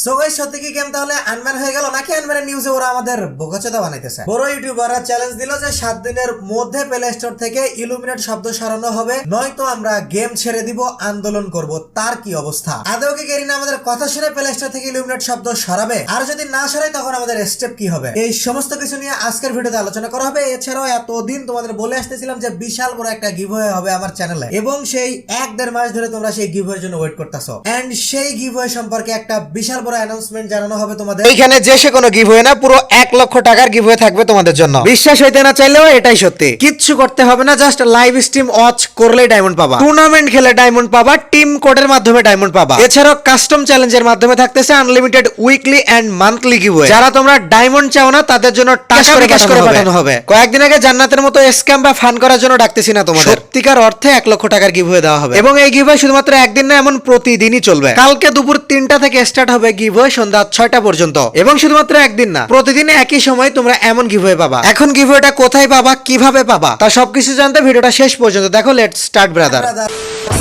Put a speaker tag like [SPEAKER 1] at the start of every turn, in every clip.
[SPEAKER 1] So guys, সত্যি কি game তাহলে আনব্যান হয়ে গেল নাকি আনব্যানের নিউজে ওরা আমাদের বোকাচোদা বানাইতেছে? বড় ইউটিউবাররা চ্যালেঞ্জ দিল যে 7 দিনের মধ্যে প্লে স্টোর থেকে ইলুমিনেট শব্দ সরানো হবে, নয়তো আমরা গেম ছেড়ে দিব, আন্দোলন করব। তার কি অবস্থা? আদৌ কি গেরিনা আমাদের কথা শুনে প্লে স্টোর থেকে ইলুমিনেট শব্দ সরাবে? আর যদি না সরায় তখন আমাদের স্টেপ কি হবে? এই সমস্ত কিছু নিয়ে আজকের ভিডিওতে আলোচনা করা হবে। এছাড়াও এতদিন তোমাদের বলে আসতেছিলাম যে বিশাল বড় একটা গিভওয়ে হবে আমার চ্যানেলে, এবং সেই 1-1.5 মাস ধরে তোমরা সেই গিভওয়ের জন্য ওয়েট করতেছো। এন্ড সেই গিভওয়ে সম্পর্কে একটা বিশাল বড় অ্যানাউন্সমেন্ট জানানো হবে তোমাদের।
[SPEAKER 2] এইখানে যে সে কোনো গিভওয়ে না, পুরো 1 লক্ষ টাকার গিভওয়ে থাকবে তোমাদের জন্য। বিশ্বাস হইতে না চাইলেও এটাই সত্যি। কিচ্ছু করতে হবে না, জাস্ট লাইভ স্ট্রিম ওয়াচ করলেই ডায়মন্ড পাবা, টুর্নামেন্ট খেলে ডায়মন্ড পাবা, টিম কোডের মাধ্যমে ডায়মন্ড পাবা। এছাড়াও কাস্টম চ্যালেঞ্জের মাধ্যমে থাকতেছে unlimited weekly and monthly giveaway. যারা তোমরা ডায়মন্ড চাও না তাদের জন্য টাকা বিকাশ করে পাঠানো হবে। কয়েকদিন আগে জান্নাতের মতো স্ক্যাম বা ফান করার জন্য ডাকতেছি না তোমাদের, সত্যিকার অর্থে 1 লক্ষ টাকার গিভওয়ে দেওয়া হবে। এবং এই গিভওয়ে শুধুমাত্র একদিন না, এমন প্রতিদিনই চলবে। কালকে দুপুর 3টা থেকে স্টার্ট হবে গিভওয়ে সন্ধ্যা 6টা পর্যন্ত, এবং শুধুমাত্র একদিন না, প্রতিদিন একই সময় তোমরা এমন গিভওয়ে পাবা। এখন গিভওয়েটা কোথায় পাবা, কিভাবে পাবা, তা সবকিছু জানতে ভিডিওটা শেষ পর্যন্ত দেখো। Let's start brother.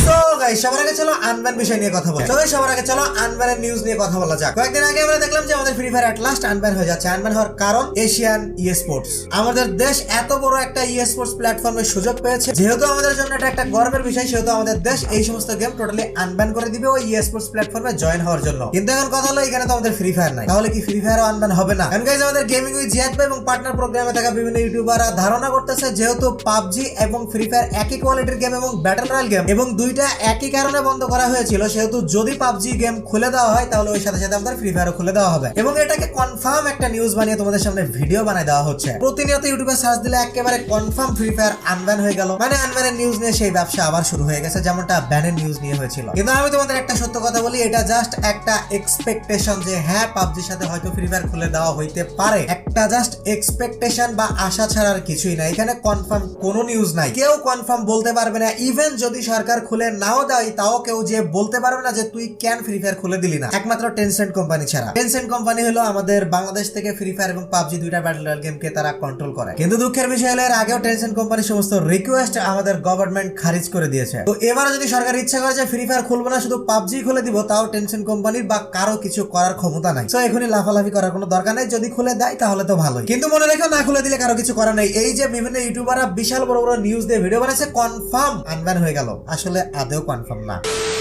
[SPEAKER 1] So guys, সবার আগে চলো আনব্যান বিষয় নিয়ে কথা বলি। সবার আগে চলো আনব্যানের নিউজ নিয়ে কথা বলা যাক। কয়েকদিন আগে আমরা দেখলাম যে আমাদের free fire at last unban হয়ে যাচ্ছে। আনব্যান হওয়ার কারণ এশিয়ান স্পোর্টস। আমাদের দেশ এত বড় একটা স্পোর্টস প্ল্যাটফর্মের সুযোগ পেয়েছে, যেহেতু আমাদের জন্য এটা একটা গর্বের বিষয়, সেহেতু আমাদের দেশ এই সমস্ত গেম টোটালি আনব্যান করে দিবে ওই স্পোর্টস প্ল্যাটফর্মে জয়েন হওয়ার জন্য। কিন্তু এখন কথা হলো, এখানে তো আমাদের ফ্রি ফায়ার নাই, তাহলে কি ফ্রি ফায়ারও আনব্যান হবে না? কারণ গাইস, আমাদের গেমিং উইথ জিয়াদ ভাই এবং পার্টনার প্রোগ্রামে থাকা বিভিন্ন ইউটিউবাররা ধারণা করতেছে যেহেতু পাবজি এবং ফ্রি ফায়ার একই কোয়ালিটির গেম এবং ব্যাটল রয়্যাল গেম, এবং দুইটা একই কারণে বন্ধ করা হয়েছিল, সেহেতু যদি পাবজি গেম খুলে দেওয়া হয় তাহলে ওই সাথে সাথে আমাদের ফ্রি ফায়ারও খুলে দেওয়া হবে। এবং এটাকে কনফার্ম একটা নিউজ বানিয়ে তোমাদের সামনে ভিডিও বানাই দেওয়া হচ্ছে। প্রতিনিয়ত ইউটিউবে সার্চ দিলে একেবারে কনফার্ম ফ্রি ফায়ার আনব্যান হয়ে গেল, মানে আনব্যানের নিউজ নিয়ে সেই ব্যবসা আবার শুরু হয়ে গেছে, যেমনটা ব্যানের নিউজ নিয়ে হয়েছিল। কিন্তু আমি তোমাদের একটা সত্য কথা বলি, এটা জাস্ট একটা এক্সপেকটেশন যে হ্যাঁ, পাবজির সাথে হয়তো ফ্রি ফায়ার খুলে দেওয়া হইতে পারে। একটা জাস্ট এক্সপেকটেশন বা আশা ছাড়া আর কিছুই না। এখানে কনফার্ম কোনো নিউজ নাই, কেউ কনফার্ম বলতে পারবে না। ইভেন যদি সরকার খুলে নাও দেয়, তাও কেউ যে বলতে পারবে না যে তুই কেন ফ্রি ফায়ার খুলে দিলি না, একমাত্র টেনসেন্ট কোম্পানি ছাড়া। টেনসেন্ট কোম্পানি হলো আমাদের বাংলাদেশ থেকে ফ্রি ফায়ার এবং পাবজি দুইটা ব্যাটল রয়্যাল গেমকে তারা কন্ট্রোল করে। কিন্তু দুঃখের বিষয় হলো, এর আগেও টেনসেন্ট কোম্পানি সমস্ত রিকোয়েস্ট আমাদের গভর্নমেন্ট খারিজ করে দিয়েছে। তো এবারে যদি সরকার ইচ্ছা করে যে ফ্রি ফায়ার খুলবো না, শুধু পাবজি খুলে দিব, তাও টেনসেন্ট কোম্পানির বা কারো কিছু করার ক্ষমতা নাই। তো এখনই লাফালাফি করার কোনো দরকার নেই, যদি খুলে দেয় তাহলে তো ভালোই। কিন্তু মনে রেখো, না খুলে দিলে কারো কিছু করার নেই। এই যে বিভিন্ন ইউটিউবাররা বিশাল বড় বড় নিউজ দিয়ে ভিডিও বানাচ্ছে, কনফার্ম আনব্যান হয়ে গেল, আসলে আদৌ কনফার্ম না।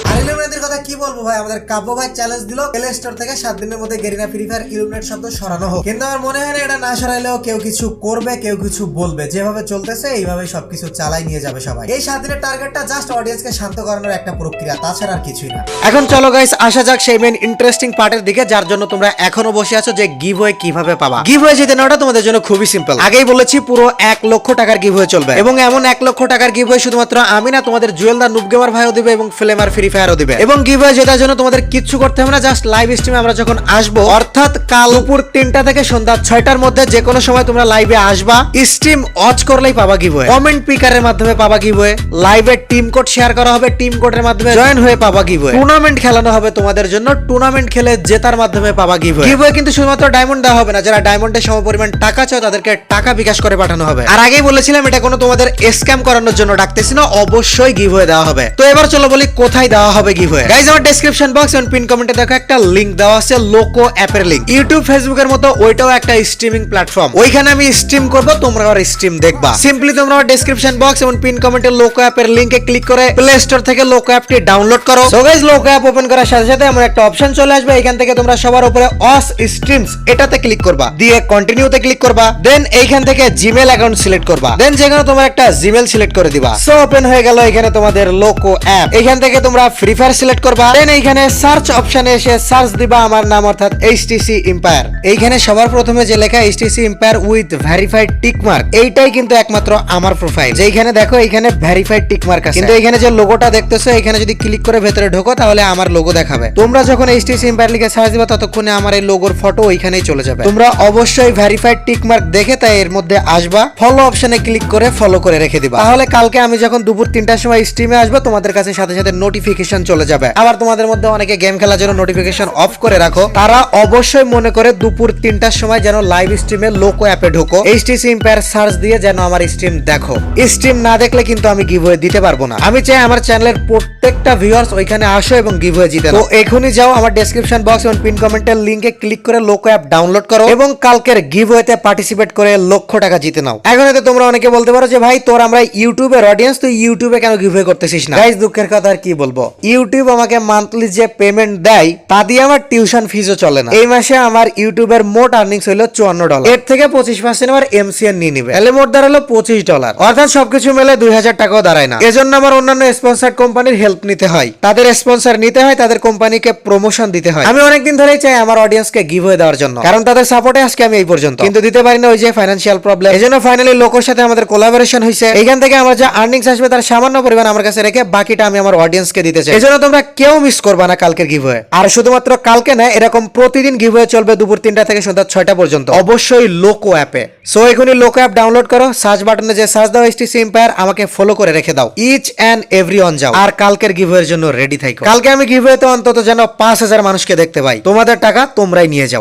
[SPEAKER 1] আর ইলুমিনেটের কথা কি বলবো ভাই, আমাদের কাব্য ভাই চ্যালেঞ্জ দিল প্লে স্টোর থেকে 7 দিনের মধ্যে গেরিনা ফ্রি ফায়ার ইলুমিনেট শব্দ সরানো হোক। কিন্তু আমার মনে হয় না এটা না সরাইলেও কেউ কিছু করবে, কেউ কিছু বলবে। যেভাবে চলতেছে এইভাবে সবকিছু চালাই নিয়ে যাবে সবাই। এই 7 দিনের টার্গেটটা জাস্ট অডিয়েন্সকে শান্ত করানোর একটা প্রক্রিয়া, তাছাড়া আর কিছুই না।
[SPEAKER 2] এখন চলো গাইস, আসা যাক সেই মেইন ইন্টারেস্টিং পার্টের দিকে, যার জন্য তোমরা এখনো বসে আছো যে গিভওয়ে কিভাবে পাবা। গিভওয়ে জিতে নেওয়াটা তোমাদের জন্য খুবই সিম্পল। আগেই বলেছি, পুরো 1 লক্ষ টাকার গিভওয়ে চলবে, এবং এমন 1 লক্ষ টাকার গিভওয়ে শুধুমাত্র আমি না, তোমাদের জুয়েল দা নুব গেমার ভাইও দিবে এবং ফ্লেমার ফ্রি ফায়ারও দিবে। এবং গিভওয়ে জেতার জন্য তোমাদের কিচ্ছু করতে হবে না, জাস্ট লাইভ স্ট্রিমে আমরা যখন আসবো, অর্থাৎ কাল দুপুর 3টা থেকে সন্ধ্যা 6টার মধ্যে যে কোনো সময় তোমরা লাইভে আসবা, স্ট্রিম ওয়াচ করলেই পাবা গিভওয়ে। কমেন্ট পিকারের মাধ্যমে পাবা গিভওয়ে, লাইভে টিম কোড শেয়ার করা হবে, টিম কোডের মাধ্যমে জয়েন হয়ে পাবা গিভওয়ে। টুর্নামেন্ট খেলানো হবে তোমাদের জন্য, টুর্নামেন্ট খেলে জেতার মাধ্যমে পাবা গিভওয়ে। গিভওয়ে কিন্তু শুধুমাত্র ডায়মন্ড দেওয়া হবে না, যারা ডায়মন্ডের সমপরিমাণ টাকা চাও তাদেরকে টাকা বিকাশ করে পাঠানো হবে। আর আগেই বলেছিলাম, এটা কোনো তোমাদের স্ক্যাম করানোর জন্য ডাকতেছি না, অবশ্যই গিভওয়ে দেওয়া হবে। তো এবার চলো বলি কোথায় দেওয়া হবে গিভওয়ে। গাইস, আমার ডেসক্রিপশন বক্স এবং পিন কমেন্টে দেখো একটা লিংক দেওয়া আছে, লোকো অ্যাপের লিংক। ইউটিউব ফেসবুকের মতো ওইটাও একটা স্ট্রিমিং প্ল্যাটফর্ম, ওইখানে আমি স্ট্রিম করব, তোমরা আর স্ট্রিম দেখবা। সিম্পলি তোমরা ডেসক্রিপশন বক্স এবং পিন কমেন্টে লোকো অ্যাপের লিংকে ক্লিক করে প্লে স্টোর থেকে লোকো অ্যাপটি ডাউনলোড করো। সো গাইস, লোকো অ্যাপ ওপেন করার সাথে সাথে এমন একটা অপশন চলে আসবে, এখান থেকে তোমরা সবার উপরে ওয়াচ স্ট্রিমস এটাতে ক্লিক করবা, দিয়ে কন্টিনিউতে ক্লিক করবা, দেন এইখান থেকে জিমেল অ্যাকাউন্ট সিলেক্ট করবা, দেন যেখানে তোমার একটা জিমেল সিলেক্ট করে দিবা। সো ওপেন হয়ে গেল এখানে তোমাদের লোকো অ্যাপ। এখান থেকে তোমরা ফ্রি ফায়ার সিলেক্ট করবা, দেন এইখানে সার্চ অপশনে এসে সার্চ দিবা আমার নাম অর্থাৎ এইচটিসি এম্পায়ার। এইখানে সবার প্রথমে যে লেখা HTC empire with verified tick mark, এইটাই কিন্তু একমাত্র আমার প্রোফাইল। যেখানে দেখো এখানে ভেরিফাইড টিক মার্ক আছে, কিন্তু এখানে যে লোগোটা দেখতেছো, এখানে যদি ক্লিক করে ভেতরে ঢোকো তাহলে আমার লোগো দেখাবে। তোমরা যখন এইচটিসি এম্পায়ার লিখে সার্চ দিবা, ততক্ষণে আমার এই লোগোর ফটো ওইখানেই চলে যাবে। তোমরা অবশ্যই ভেরিফাইড টিক মার্ক দেখে তাই এর মধ্যে আসবা, ফলো অপশনে ক্লিক করে ফলো করে রেখে দিবা। তাহলে কালকে আমি যখন দুপুর 3টার সময় স্ট্রিমে আসবো, তোমাদের কাছে সাথে সাথে নোটিফিকেশন নোটিফিকেশন চলে যাবে। আবার তোমাদের মধ্যে অনেকে গেম খেলার জন্য নোটিফিকেশন অফ করে রাখো, তারা অবশ্যই মনে করে দুপুর 3টার সময় যেন লাইভ স্ট্রিমে লোকো অ্যাপে ঢোকো, HTC এম্পায়ার সার্চ দিয়ে যেন আমার স্ট্রিম দেখো। স্ট্রিম না দেখলে কিন্তু আমি গিভওয়ে দিতে পারবো না। আমি চাই আমার চ্যানেলের প্রত্যেকটা ভিউয়ার্স ওইখানে আসো এবং গিভওয়ে জিতে নাও। তো এখনই যাও আমার ডেসক্রিপশন বক্স এবং পিন কমেন্টের লিংকে ক্লিক করে লোকো অ্যাপ ডাউনলোড করো এবং কালকের গিভওয়েতে পার্টিসিপেট করে লক্ষ টাকা জিতে নাও। এখন তো তোমরা অনেকে বলতে পারো যে ভাই তোর আমরা ইউটিউবের অডিয়েন্স, তুই ইউটিউবে কেন গিভওয়ে করতেছিস না? গাইস দুঃখের কথা আর কি বলবো, ইউটিউব আমাকে মান্থলি যে পেমেন্ট দেয় তা দিয়ে আমার টিউশন ফিজও চলে না। এই মাসে আমার ইউটিউবের মোট আর্নিংস হলো $54, এর থেকে 25% আমার এমসিএন নিয়ে নিবে, তাহলে মোট দাঁড়ালো $25, অর্থাৎ সবকিছু মিলে 2000 টাকাও দাঁড়ায় না। এজন্য আমার অন্যান্য স্পন্সর কোম্পানির হেল্প নিতে হয়, তাদের স্পন্সর নিতে হয়, তাদের কোম্পানিকে প্রমোশন দিতে হয়। আমি অনেকদিন ধরেই চাই আমার অডিয়েন্সকে গিভওয়ে দেওয়ার জন্য, কারণ তাদের সাপোর্টে আজকে আমি এই পর্যন্ত, কিন্তু দিতে পারি না, ওই যে ফাইনান্সিয়াল প্রবলেম। এজন্য ফাইনালি লোকের সাথে আমাদের কোলাবোরেশন হয়েছে। এখান থেকে আমার যে আর্নিংস আসবে তার সামান্য পরিমাণ আমার কাছে রেখে বাকিটা আমি আমার অডিয়েন্সকে দিতে চাই। এজন্য তোমরা কেউ মিস করবা না কালকের গিভওয়ে। আর শুধুমাত্র কালকে না, এরকম প্রতিদিন গিভওয়ে চলবে দুপুর 3টা থেকে সন্ধ্যা 6টা পর্যন্ত, অবশ্যই লোকো অ্যাপে। সো এখনই লোকো অ্যাপ ডাউনলোড করো, সার্চ বাটনে যে সার্চ দাও HTC এম্পায়ার, আমাকে ফলো করে রেখে দাও, ইচ এন্ড এভরি ওয়ান যাও, আর কালকের গিভওয়ের জন্য রেডি থাকো। কালকে আমি গিভওয়েতে অন্তত যেন 5000 মানুষকে দেখতে পাই। তোমাদের টাকা তোমরাই নিয়ে যাও।